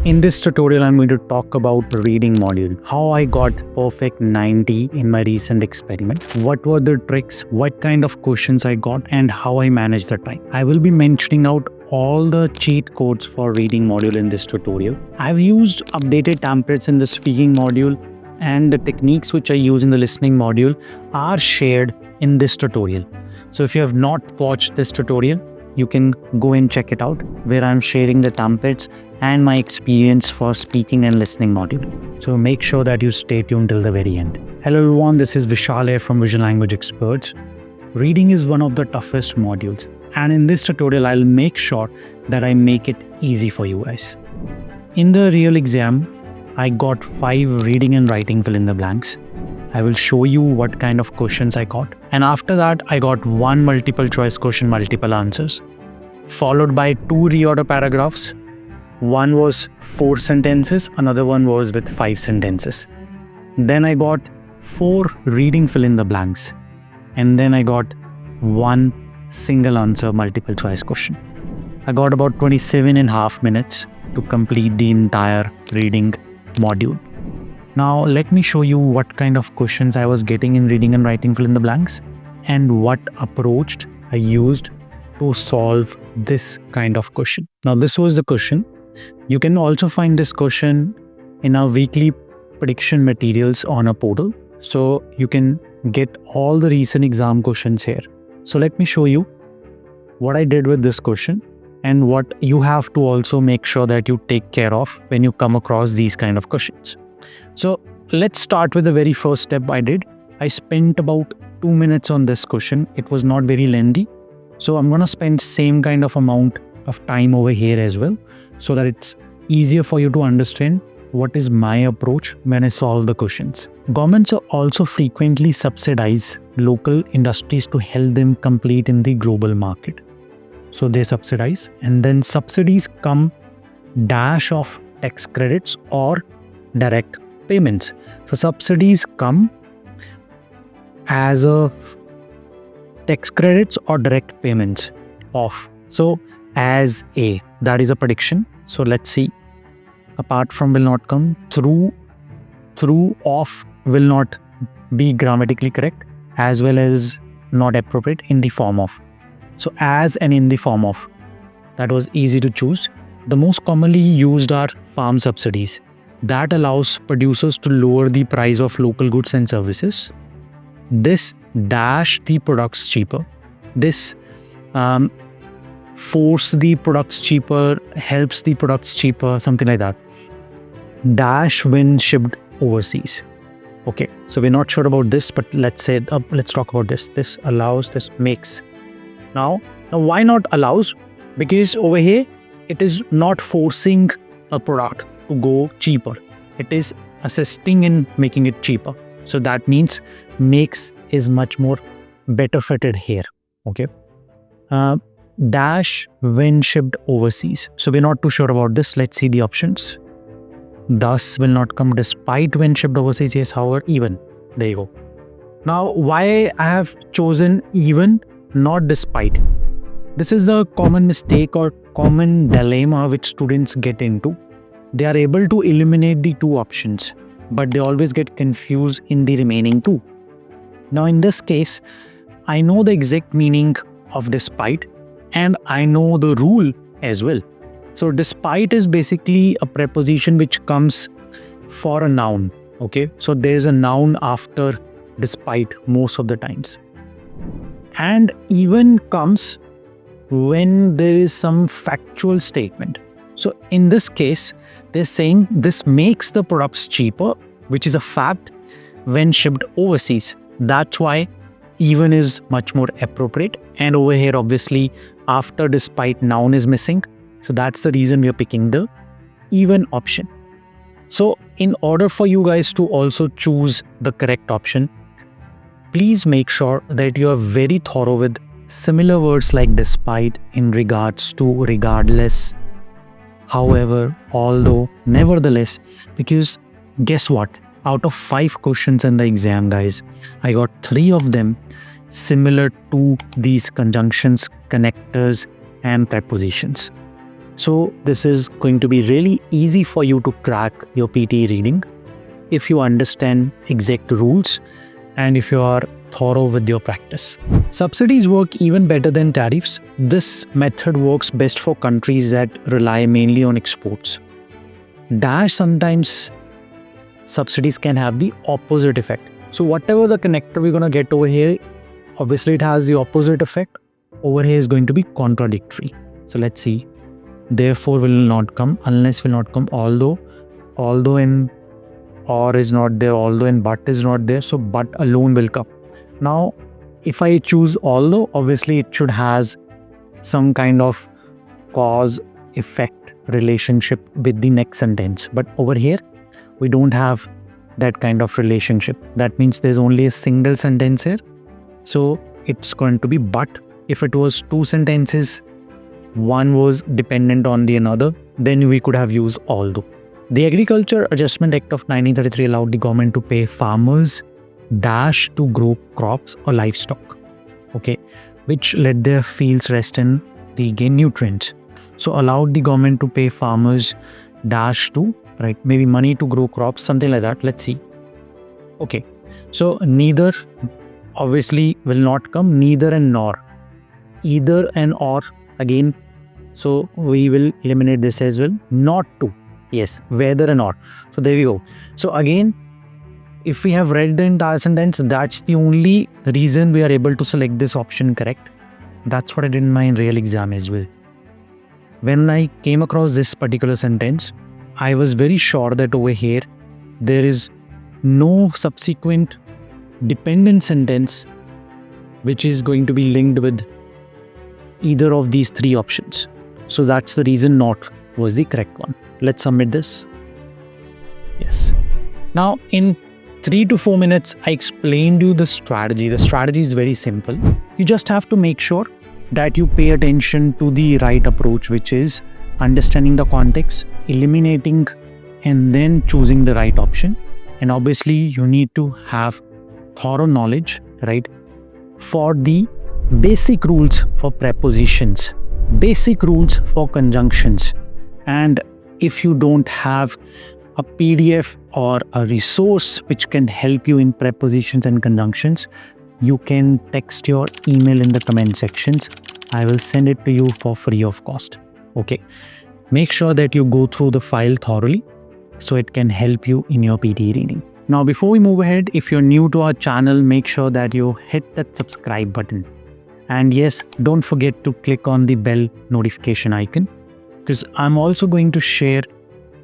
In this tutorial, I'm going to talk about reading module, how I got perfect 90 in my recent experiment, what were the tricks, what kind of questions I got, and how I managed the time. I will be mentioning out all the cheat codes for reading module in this tutorial. I've used updated templates in the speaking module, and the techniques which I use in the listening module are shared in this tutorial. So if you have not watched this tutorial, you can go and check it out, where I'm sharing the templates and my experience for speaking and listening module. So make sure that you stay tuned till the very end. Hello everyone, this is Vishal here from Visual Language Experts. Reading is one of the toughest modules, and in this tutorial I'll make sure that I make it easy for you guys. In the real exam, I got 5 reading and writing fill in the blanks. I will show you what kind of questions I got. And after that, I got 1 multiple choice question, multiple answers, followed by 2 reorder paragraphs. One was 4 sentences, another one was with 5 sentences. Then I got 4 reading fill in the blanks. And then I got 1 single answer multiple choice question. I got about 27.5 minutes to complete the entire reading module. Now let me show you what kind of questions I was getting in reading and writing fill in the blanks and what approach I used to solve this kind of question. Now this was the question. You can also find this question in our weekly prediction materials on a portal. So you can get all the recent exam questions here. So let me show you what I did with this question and what you have to also make sure that you take care of when you come across these kind of questions. So let's start with the very first step I did. I spent about 2 minutes on this question. It was not very lengthy. So I'm going to spend same kind of amount of time over here as well, so that it's easier for you to understand what is my approach when I solve the questions. Governments also frequently subsidize local industries to help them compete in the global market. So they subsidize, and then subsidies come dash of tax credits or direct payments. So subsidies come as a tax credits or direct payments of. So as a, that is a prediction. So let's see. Apart from will not come, through of will not be grammatically correct, as well as not appropriate in the form of. So as and in the form of, that was easy to choose. The most commonly used are farm subsidies. That allows producers to lower the price of local goods and services. This dash the products cheaper. This force the products cheaper, helps the products cheaper, something like that. Dash when shipped overseas. Okay, so we're not sure about this, but let's talk about this. This allows, this makes. Now why not allows? Because over here, it is not forcing a product to go cheaper. It is assisting in making it cheaper. So that means makes is much more better fitted here. Okay. Dash when shipped overseas. So we're not too sure about this. Let's see the options. Thus will not come despite when shipped overseas. Yes, however, even. There you go. Now why I have chosen even, not despite. This is a common mistake or common dilemma which students get into. They are able to eliminate the 2 options, but they always get confused in the remaining 2. Now in this case, I know the exact meaning of despite, and I know the rule as well. So despite is basically a preposition which comes for a noun. Okay, so there is a noun after despite most of the times. And even comes when there is some factual statement. So in this case, they're saying this makes the products cheaper, which is a fact, when shipped overseas. That's why even is much more appropriate. And over here, obviously, after despite, noun is missing. So that's the reason we are picking the even option. So in order for you guys to also choose the correct option, please make sure that you are very thorough with similar words like despite, in regards to, regardless, however, although, nevertheless, because guess what? Out of 5 questions in the exam, guys, I got 3 of them similar to these conjunctions, connectors, and prepositions. So this is going to be really easy for you to crack your PTE reading if you understand exact rules and if you are thorough with your practice. Subsidies work even better than tariffs. This method works best for countries that rely mainly on exports. Sometimes subsidies can have the opposite effect. So whatever the connector we're going to get over here, obviously it has the opposite effect. Over here is going to be contradictory. So let's see. Therefore will not come, unless will not come, although in or is not there, although and but is not there, so but alone will come. Now if I choose although, obviously it should has some kind of cause effect relationship with the next sentence, but over here we don't have that kind of relationship. That means there's only a single sentence here, so it's going to be but. If it was two sentences, one was dependent on the another, then we could have used although. The Agriculture Adjustment Act of 1933 allowed the government to pay farmers to grow crops or livestock, okay, which let their fields rest and regain nutrients. So allowed the government to pay farmers to, right, maybe money to grow crops, something like that. Let's see. Okay, so neither obviously will not come, neither and nor, either and or again. So we will eliminate this as well. Not to, yes, whether and or. So there we go. So again, if we have read the entire sentence, that's the only reason we are able to select this option correct. That's what I did in my real exam as well. When I came across this particular sentence, I was very sure that over here there is no subsequent dependent sentence which is going to be linked with either of these three options. So that's the reason not was the correct one. Let's submit this. Yes. Now in 3 to 4 minutes, I explained you the strategy. The strategy is very simple. You just have to make sure that you pay attention to the right approach, which is understanding the context, eliminating and then choosing the right option. And obviously you need to have thorough knowledge, right, for the basic rules for prepositions, basic rules for conjunctions. And if you don't have a PDF or a resource which can help you in prepositions and conjunctions, you can text your email in the comment sections. I will send it to you for free of cost. Okay. Make sure that you go through the file thoroughly so it can help you in your PTE reading. Now, before we move ahead, if you're new to our channel, make sure that you hit that subscribe button. And yes, don't forget to click on the bell notification icon, because I'm also going to share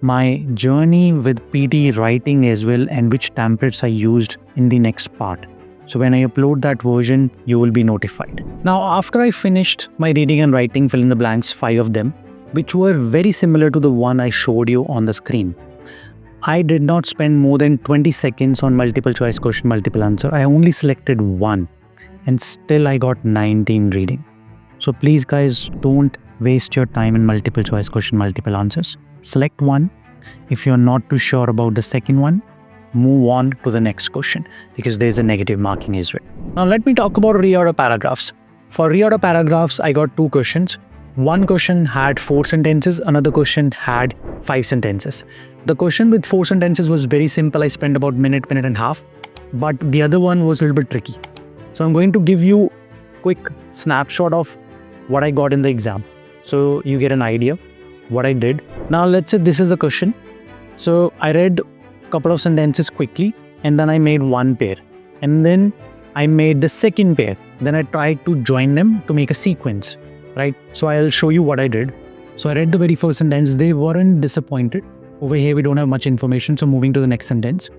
my journey with PTE writing as well and which templates I used in the next part. So when I upload that version, you will be notified. Now, after I finished my reading and writing fill in the blanks, 5 of them, which were very similar to the one I showed you on the screen, I did not spend more than 20 seconds on multiple choice question, multiple answer. I only selected one and still I got 19 reading. So please guys, don't waste your time in multiple choice question, multiple answers. Select one. If you're not too sure about the second one, move on to the next question because there's a negative marking as well. Now let me talk about reorder paragraphs. For reorder paragraphs, I got 2 questions. One question had 4 sentences, another question had 5 sentences. The question with 4 sentences was very simple. I spent about minute and a half, but the other one was a little bit tricky. So I'm going to give you a quick snapshot of what I got in the exam, so you get an idea what I did. Now let's say this is a question. So I read a couple of sentences quickly and then I made one pair and then I made the second pair. Then I tried to join them to make a sequence, right? So I'll show you what I did. So I read the very first sentence. They weren't disappointed. Over here we don't have much information, so moving to the next sentence.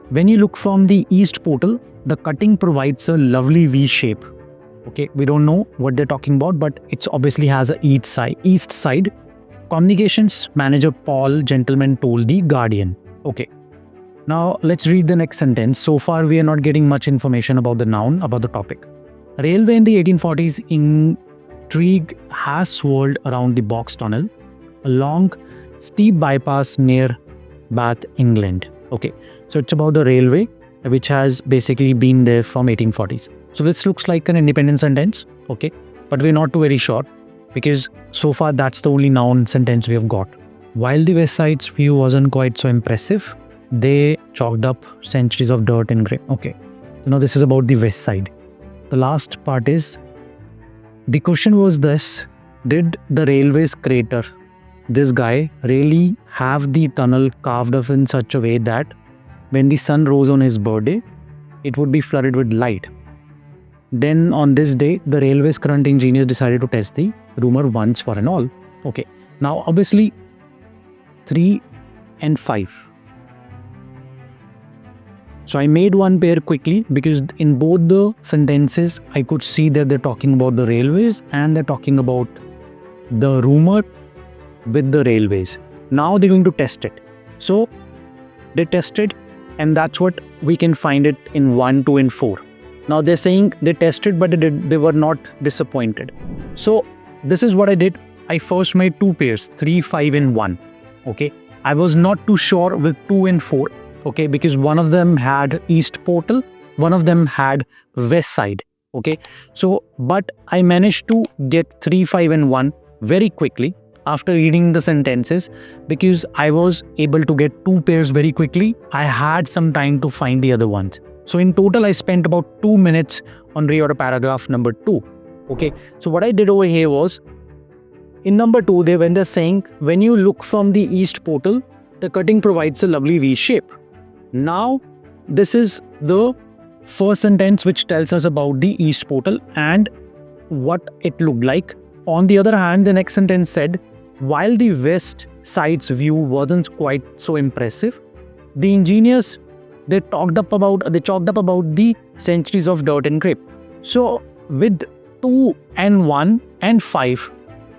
When you look from the east portal, the cutting provides a lovely V shape. Okay, we don't know what they're talking about, but it's obviously has a east side. Communications manager Paul, gentleman, told the Guardian. Okay, now let's read the next sentence. So far we are not getting much information about the noun, about the topic. Railway in the 1840s, intrigue has swirled around the Box Tunnel, a long steep bypass near Bath, England. Okay, so it's about the railway which has basically been there from 1840s. So this looks like an independent sentence, okay, but we're not too very sure. because so far that's the only noun sentence we have got. While the West Side's view wasn't quite so impressive, they chalked up centuries of dirt and grime. Okay, so now this is about the West Side. The last part is, the question was this: did the railway's crater, this guy, really have the tunnel carved up in such a way that when the sun rose on his birthday, it would be flooded with light? Then on this day, the railway's current engineers decided to test the rumor once for and all. Okay, now obviously 3 and 5. So I made one pair quickly because in both the sentences, I could see that they're talking about the railways and they're talking about the rumor with the railways. Now they're going to test it. So they tested, and that's what we can find it in 1, 2 and 4. Now they're saying they tested, but they were not disappointed. So this is what I did. I first made 2 pairs, 3, 5 and 1. Okay, I was not too sure with 2 and 4. Okay, because one of them had East Portal, one of them had West Side. Okay, so but I managed to get 3, 5 and 1 very quickly after reading the sentences, because I was able to get 2 pairs very quickly. I had some time to find the other ones. So in total, I spent about 2 minutes on reorder paragraph number 2. Okay, so what I did over here was, in number 2, when they're saying, when you look from the East Portal, the cutting provides a lovely V shape. Now, this is the first sentence which tells us about the East Portal and what it looked like. On the other hand, the next sentence said, while the West Side's view wasn't quite so impressive, the engineers, they chalked up about the centuries of dirt and grime. So with 2 and 1 and 5,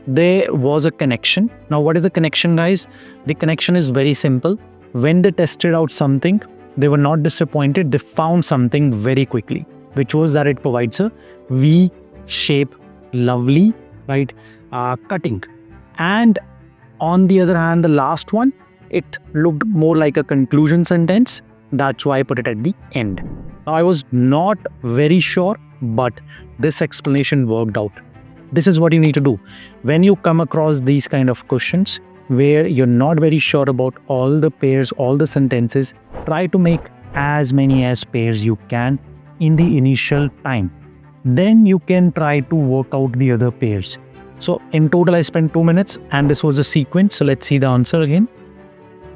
there was a connection. Now what is the connection, guys? The connection is very simple. When they tested out something, they were not disappointed. They found something very quickly, which was that it provides a V shape, lovely, right, cutting. And on the other hand, the last one, it looked more like a conclusion sentence. That's why I put it at the end. Now, I was not very sure, but this explanation worked out. This is what you need to do. When you come across these kind of questions where you're not very sure about all the pairs, all the sentences, try to make as many as pairs you can in the initial time. Then you can try to work out the other pairs. So in total, I spent 2 minutes and this was the sequence. So let's see the answer again.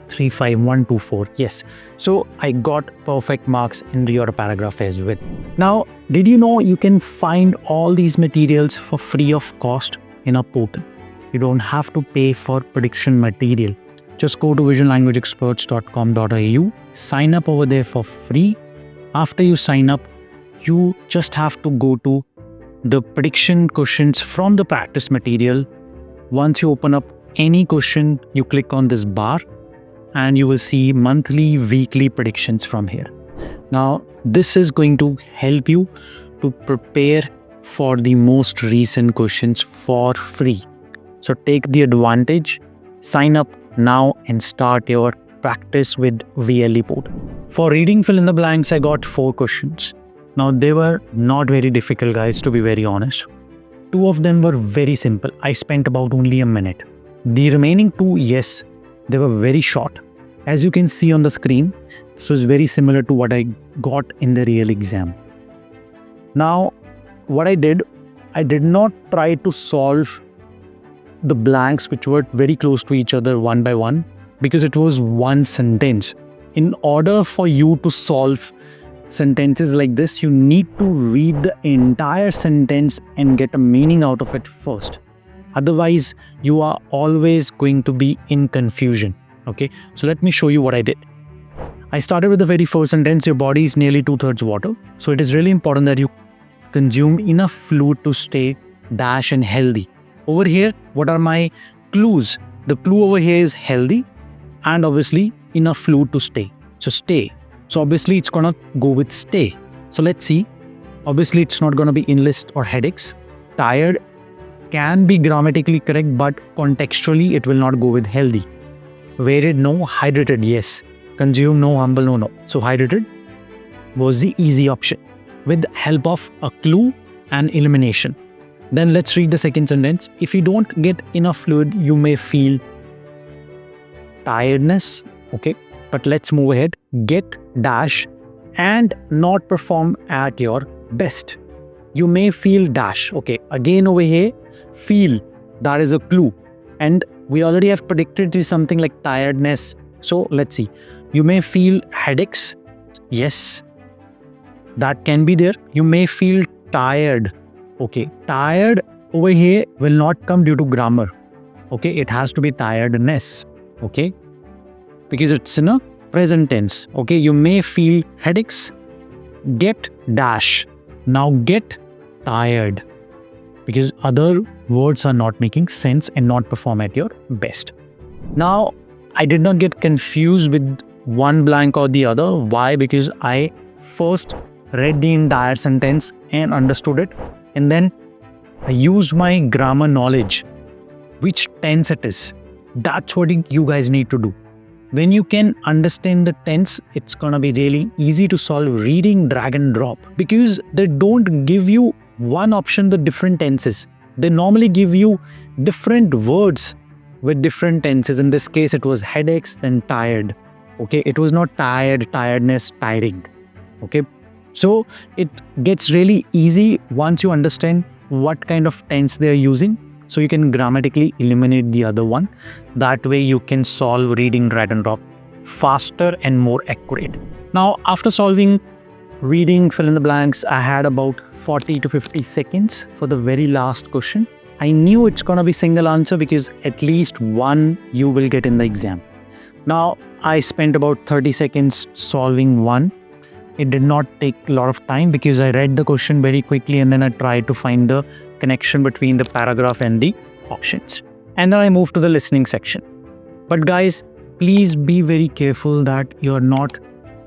3, 5, 1, 2, 4. Yes. So I got perfect marks in your paragraph as well. Now, did you know you can find all these materials for free of cost in our portal? You don't have to pay for prediction material. Just go to visionlanguageexperts.com.au, sign up over there for free. After you sign up, you just have to go to the prediction questions from the practice material. Once you open up any question, you click on this bar and you will see monthly, weekly predictions from here. Now, this is going to help you to prepare for the most recent questions for free. So take the advantage, sign up now and start your practice with VLE portal. For reading fill in the blanks, I got 4 questions. Now they were not very difficult, guys, to be very honest. 2 of them were very simple. I spent about only a minute. The remaining 2, yes, they were very short. As you can see on the screen, this was very similar to what I got in the real exam. Now, what I did not try to solve the blanks which were very close to each other one by one, because it was one sentence. In order for you to solve sentences like this, you need to read the entire sentence and get a meaning out of it first. Otherwise, you are always going to be in confusion. Okay, so let me show you what I did. I started with the very first sentence. Your body is nearly 2/3 water. So it is really important that you consume enough fluid to stay dash and healthy. Over here, what are my clues? The clue over here is healthy and obviously enough fluid to stay. So stay. So obviously it's gonna go with stay. So let's see. Obviously it's not gonna be enlist or headaches. Tired can be grammatically correct, but contextually it will not go with healthy. Wearied, no. Hydrated, yes. Consume, no. Humble, no. So hydrated was the easy option with the help of a clue and elimination. Then let's read the second sentence. If you don't get enough fluid, you may feel tiredness. Okay, but let's move ahead. Get dash and not perform at your best. You may feel dash. Okay, again over here, feel, that is a clue. And we already have predicted it is something like tiredness. So let's see. You may feel headaches. Yes, that can be there. You may feel tired. Okay, tired over here will not come due to grammar. Okay, it has to be tiredness. Okay, because it's in a present tense. Okay, you may feel headaches. Get dash. Now get tired, because other words are not making sense and not perform at your best. Now, I did not get confused with one blank or the other. Why? Because I first read the entire sentence and understood it, and then I used my grammar knowledge, which tense it is. That's what you guys need to do. When you can understand the tense, it's gonna be really easy to solve reading drag and drop, because they don't give you one option with different tenses. They normally give you different words with different tenses. In this case, it was headaches, then tired. Okay, it was not tired, tiredness, tiring. Okay, so it gets really easy once you understand what kind of tense they are using. So you can grammatically eliminate the other one. That way you can solve reading drag and drop faster and more accurate. Now, after solving reading fill in the blanks, I had about 40 to 50 seconds for the very last question. I knew it's gonna be single answer because at least one you will get in the exam. Now, I spent about 30 seconds solving one. It did not take a lot of time because I read the question very quickly and then I tried to find the connection between the paragraph and the options. And then I moved to the listening section. But guys, please be very careful that you're not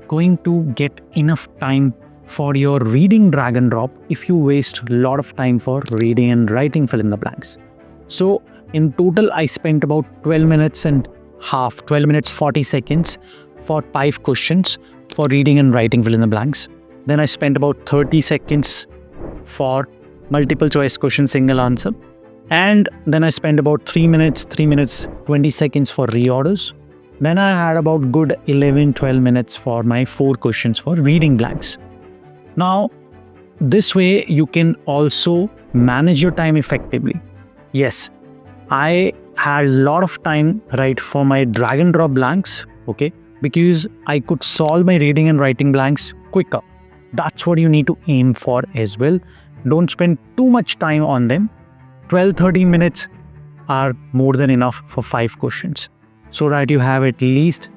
going to get enough time for your reading drag and drop if you waste a lot of time for reading and writing fill in the blanks. So in total, I spent about 12 minutes 40 seconds for 5 questions for reading and writing fill in the blanks. Then I spent about 30 seconds for multiple choice question single answer. And then I spent about 3 minutes 20 seconds for reorders. Then I had about good 11-12 minutes for my 4 questions for reading blanks. Now, this way you can also manage your time effectively. Yes, I had a lot of time right for my drag and drop blanks, okay, because I could solve my reading and writing blanks quicker. That's what you need to aim for as well. Don't spend too much time on them. 12-13 minutes are more than enough for 5 questions, so that you have at least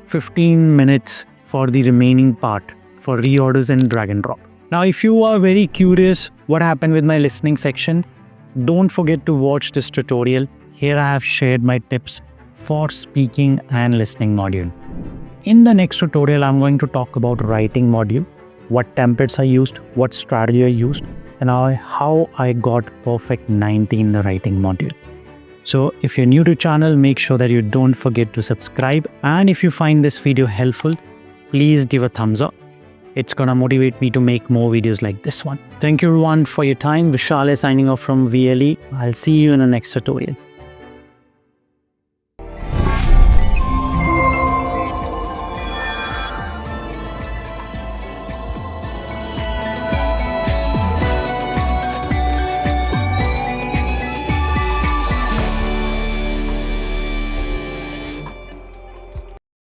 15 minutes for the remaining part for reorders and drag and drop. Now, if you are very curious what happened with my listening section, don't forget to watch this tutorial. Here I have shared my tips for speaking and listening module. In the next tutorial, I'm going to talk about writing module, what templates I used, what strategy I used, and how I got perfect 90 in the writing module. So if you're new to channel, make sure that you don't forget to subscribe. And if you find this video helpful, please give a thumbs up. It's gonna motivate me to make more videos like this one. Thank you everyone for your time. Vishal is signing off from VLE. I'll see you in the next tutorial.